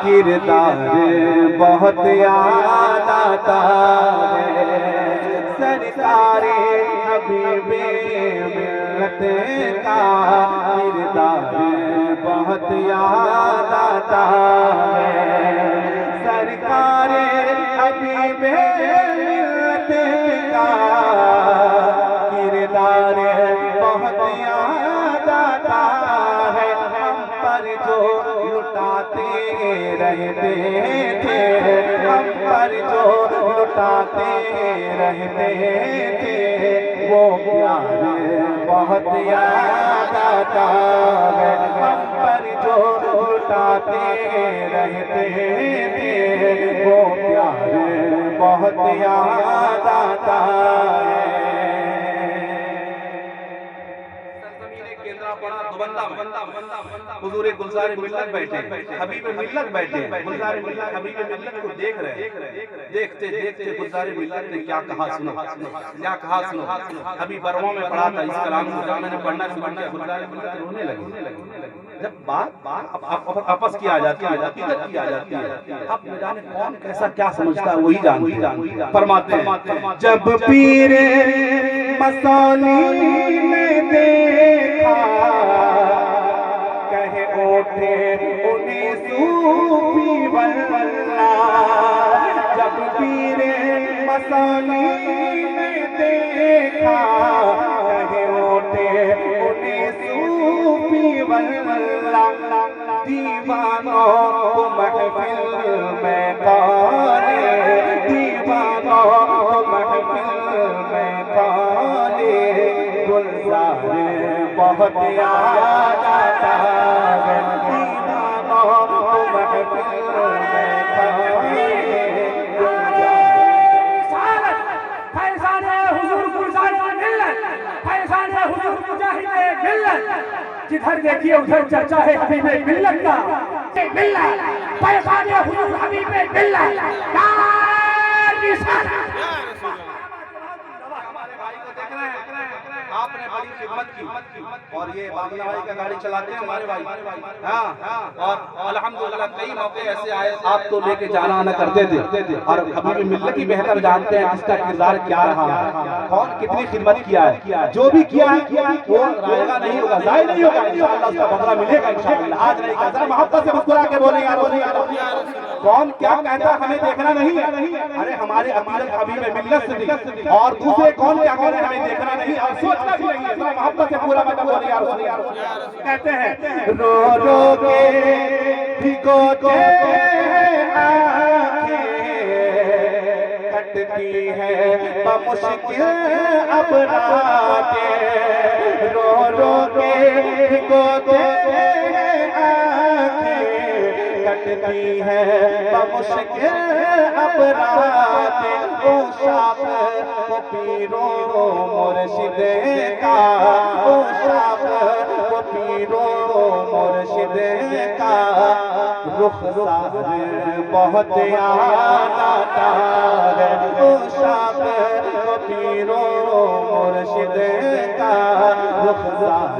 کردار بہت یاد آتا ہے، سرکار حبیب ملت کا کردار بہت یاد آتا ہے، سرکار حبیب ملت کا کردار بہت یاد آتا ہے، ہم پر جو لٹاتے رہتے تھے، ہم پر جو لٹاتے رہتے تھے، وہ پیار بہت یاد آتا ہے، ہم پر جو لٹاتے رہتے تھے، وہ پیار بہت یاد آتا ہے۔ حضور گلزار ملت بیٹھے، حبیب ملت بیٹھے، گلزار ملت حبیب ملت کو دیکھ رہے ہیں، دیکھتے دیکھتے گلزار ملت نے کیا کہا سنو، کیا کہا سنو۔ ابھی برواں میں پڑھا تھا اس کلام کو، جب میں نے پڑھنا شروع کیا گلزار ملت رونے لگے۔ جب بات آپس کی آ جاتی ہے، عقیدت کی آ جاتی ہے، اب نہ جانے کون کیسا کیا سمجھتا ہے وہی جانتا ہے۔ فرماتے ہیں جب پیر مسانی نے دیکھا، کہے اٹھے انہیں صوفی واللہ، جب پیر مسانی نے دیکھا، کہے اٹھے انہیں صوفی واللہ، دیوانوں کو محفل میں کالے، دیوانوں کو محفل میں کالے، گلزار بہت یاد آتا ہے، دیوانوں کو محفل میں کالے، فیضان حضور گلزار ملت، فیضان حضور مجاہد ملت، جدھر دیکھیے ادھر چرچا ہے حبیب ملت کا، ملت فیضان حضور حبیب ملت، آپ نے بڑی خدمت کی، اور یہ باقی بھائی کا گاڑی چلاتے ہیں ہمارے بھائی، ہاں، اور الحمدللہ کئی موقع ایسے آئے آپ تو لے کے جانا آنا کرتے تھے، اور حبیب ملت کی بہتر جانتے ہیں جس کا کردار کیا رہا ہے، کون کتنی خدمت کیا ہے، جو بھی کیا ہے وہ رائے گا نہیں ہوگا، ضائع نہیں ہوگا، انشاءاللہ اس کا بدلہ ملے گا انشاءاللہ۔ آج نہیں کہا، ذرا محبت سے مسکرا کے بولیں یا رسول اللہ، کون کیا کہتا ہمیں دیکھنا نہیں ہے، ارے ہمارے عقیدت حبیب ملت سے تھی، اور دوسرے کون کیا کہہ رہے ہیں ہمیں دیکھنا نہیں اور سوچنا بھی نہیں ہے، ذرا محبت سے پورا مطلب بولیں یا رسول اللہ۔ کہتے ہیں رو رو کے بھگوتے ہیں آنکھیں، کٹتی ہے بمشکل اب راتیں، رو رو کے بھگوتے ہیں آنکھیں، کٹتی ہے بمشکل اب راتیں، او شاپ کو پیرو مرشد کا، او شاپ کو پیرو مرشد کا، رخسار بہت یاد آتا ہے، او شاپ کو پیرو مرشد کا، رخسار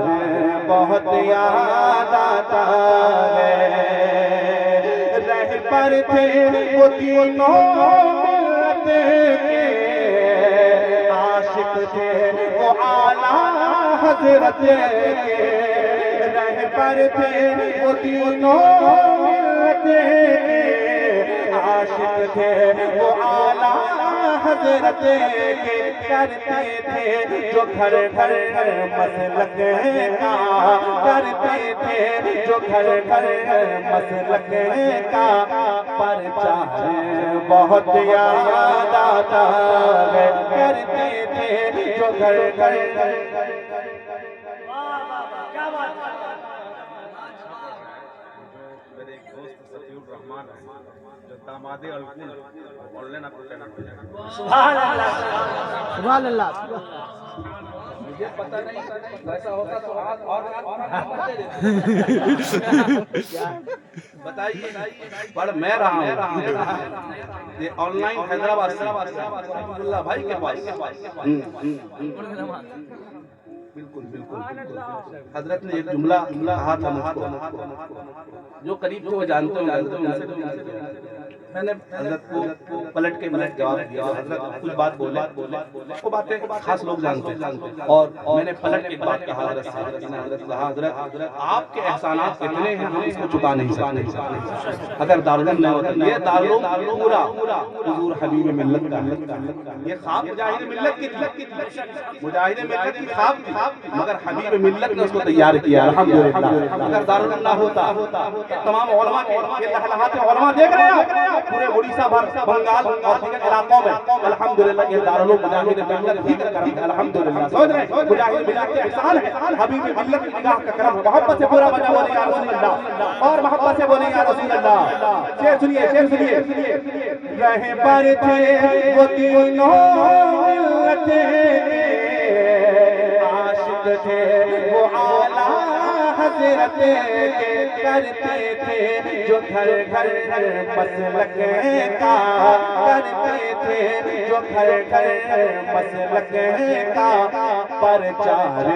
بہت یاد آتا ہے، رہبر تھے وہ تینوں ملت کے، عاشق تھے وہ اعلیٰ حضرت کے، رہبر تھے وہ تینوں ملت کے، عاشق تھے وہ اعلیٰ حضرت کے، کرتے تھے جو گھر گھر مسلک کا، کرتے تھے جو گھر گھر مسلک کا، پرچار بہت یاد آتا ہے، کرتے تھے جو گھر گھر۔ میرے ایک دوست صفی الرحمان ہے جو داماد الکل، آن آپ کو کہنا پڑ جائے گا۔ سبحان اللہ، سبحان اللہ، مجھے پتہ نہیں ایسا ہوتا تو آج اور بتائیے، پڑھ میں رہا ہوں یہ آن لائن حیدرآباد سے عبداللہ بھائی کے پاس، بالکل بالکل حضرت نے ایک جملہ کہا تھا مجھ کو، جو قریب کو جانتے ہیں، میں نے حضرت کو پلٹ کے جواب دیا، حضرت کچھ بات بولے وہ باتیں خاص لوگ جانتے ہیں، اور میں نے پلٹ کے بات کہا حضرت سے، حضرت کہا حضرت آپ کے احسانات اتنے ہیں ہم اس کو چکا نہیں سکتے، اگر دارالعلوم نہ ہوتا، یہ دارالعلوم پورا حضور حبیب ملت کا، یہ خواب مجاہد ملت کی تھی، مجاہد ملت کی خواب تھی، مگر حبیب ملت نے اس کو تیار کیا الحمدللہ۔ اگر دارالعلوم نہ ہوتا، تمام علماء کے یہ لہلہات علماء دیکھ رہے ہیں پورے اڑیسہ بھر، بنگال اور دیگر علاقوں میں، الحمدللہ یہ دارالعلوم مجاہد ملت ہی کا کرم ہے الحمدللہ۔ سمجھ رہے ہیں مجاہد ملت کے احسان ہے، حبیب ملت کی نگاہ کا کرم، محبت سے پورا بچہ بولے یا رسول اللہ، اور محبت سے بولے یا رسول اللہ۔ شعر سنیے، شعر سنیے، رہبر تھے وہ تینوں ملتیں، عاشق تھے وہ اعلیٰ حضرت کے، کرتے تھے جو گھر گھر مسلک کا، کرتے تھے جو گھر گھر مسلک کا، پرچار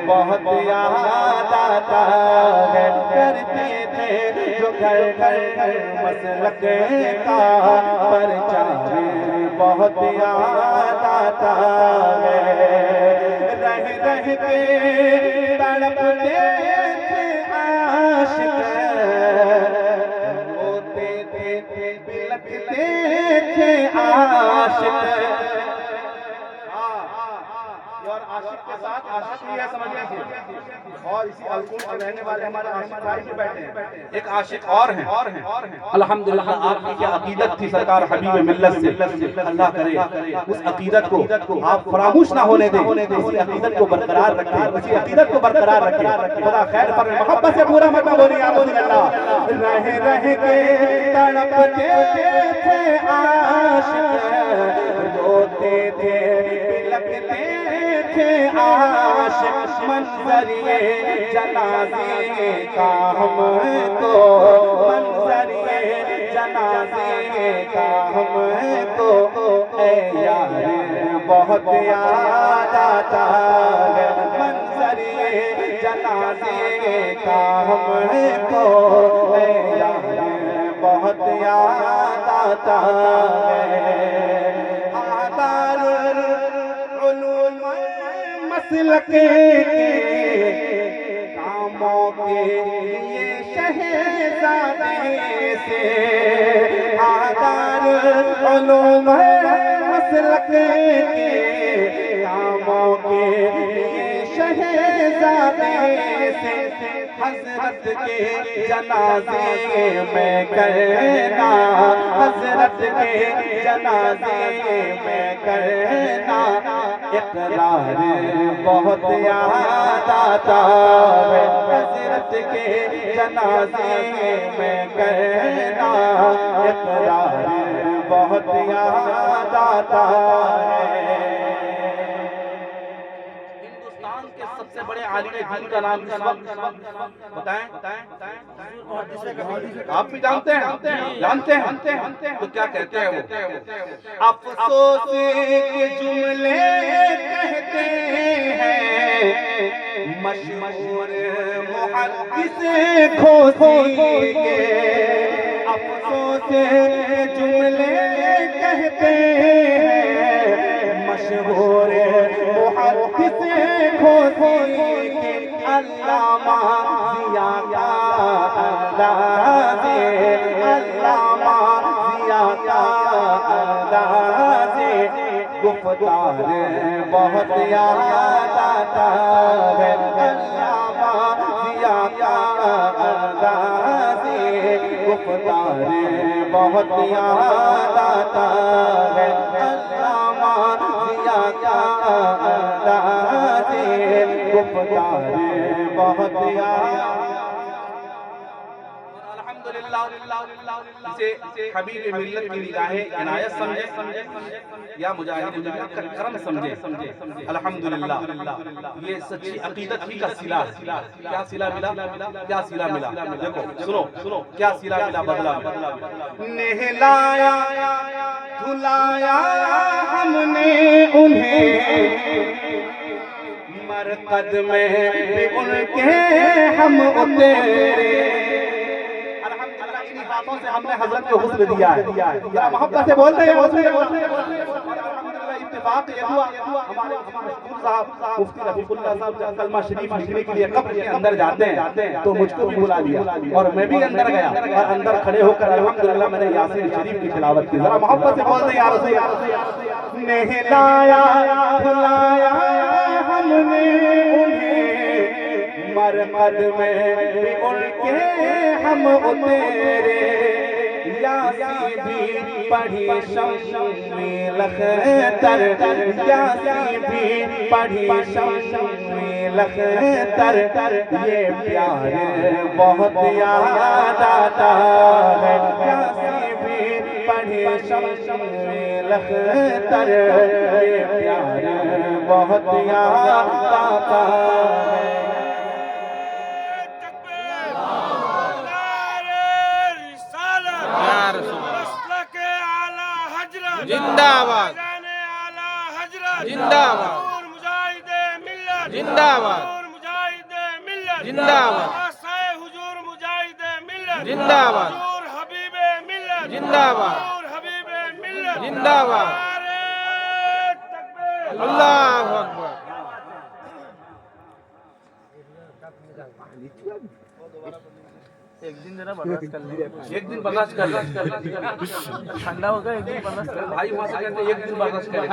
بہت یاد آتا ہے، کرتے تھے جو گھر گھر مسلک کا، پرچار بہت یاد آتا ہے، رہ رہ کے تڑپتے عاشق، روتے تھے بلکتے تھے عاشق، اور عاشق کے ساتھ عاشق ہی ہے سمجھیں، اور اسی الکون میں رہنے والے ہمارے عاشق بھائی بھی بیٹھے ہیں، ایک عاشق اور ہیں الحمدللہ۔ آپ کی کیا عقیدت تھی سرکار حبیب ملت سے، اللہ کرے اس عقیدت کو آپ فراموش نہ ہونے دیں، اسی عقیدت کو برقرار رکھیں، اسی عقیدت کو برقرار رکھیں، خدا خیر فرمائے، محبت سے پورا مطلب بولیے یا رسول اللہ۔ رہ رہ کے تڑپتے تھے عاشق، روتے تھے بلکتے تھے عاشق، منظر یہ جنازے کا ہم کو، منظر یہ جنازے کا ہم کو، اے یار بہت یاد آتا ہے، منظر یہ جنازے کا ہم کو، اے یار بہت یاد آتا ہے، مسلک کے کاموں کے لیے شہزادے سے، آدار علوم مسلک کے کاموں کے لیے شہزادے سے، حضرت کے جنازے میں کرنا، حضرت کے جنازے میں کرنا، اقرار بہت یاد آتا ہے، حضرت کے جنازے میں کرنا، اقرار بہت یاد آتا ہے۔ ہندوستان کے سب سے بڑے عالم دین کا نام اس وقت بتائیں، آپ بھی جانتے ہیں، جانتے ہیں تو کیا کہتے ہیں وہ؟ افسوس کے جملے کہتے ہیں مشہور محدث کھوسی کے، افسوس کے جملے کہتے ہیں مشہور محدث کھوسی کے، علامہ ضیاء کا انداز، علامہ ضیاء کا انداز، گفتار بہت یاد آتا ہے، علامہ ضیاء کا انداز، گفتار بہت یاد آتا ہے، علامہ ضیاء کا انداز، گفتار بہت یاد۔ اسے حبیب ملت کی نگاہیں عنایت سمجھے یا مجاہد ملت کا کرم سمجھے، الحمدللہ یہ سچی عقیدت ہی کا صلہ ہے۔ کیا صلہ ملا؟ کیا صلہ ملا؟ دیکھو سنو کیا صلہ ملا، بدلہ نہلایا دھلایا ہم نے انہیں، مر مرقد میں بھی ان کے ہم اترے. الحمدللہ انہی باتوں سے ہم نے حضرت کو حسن دیا ہے. ذرا محبت سے بولتے ہیں حسن. الحمدللہ اتفاق یہ ہوا ہمارے مشکور صاحب مفتی رفیق اللہ صاحب جب کلمہ شریف لکھنے کے لیے قبر کے اندر جاتے ہیں تو مجھ کو بھی بلا لیا اور میں بھی اندر گیا اور اندر کھڑے ہو کر الحمدللہ میں نے یاسین شریف کی تلاوت کی. ذرا محبت سے بولتے ہیں یا رسول اللہ. نہلایا بلایا ہم نے انہیں مرقد میں بھی ان کے ہم اترے. یاسی بھی پڑھی شمشمی لختر, یاسی بھی پڑھی شمشمی لختر. یہ پیار بہت یاد آتا ہے. یاسی بھی پڑھی شمشمی لختر. یہ پیار بہت یاد آتا ہے. زندہ آباد زندہ آباد زندہ آباد زندہ آباد زندہ آباد زندہ آباد زندہ آباد. اللہ اکبر. ایک دن برداشت کر لیں ٹھنڈا ہوگا. ایک دن برداشت کر لیں بھائی. وہاں سے کہتے ہیں ایک دن برداشت کریں.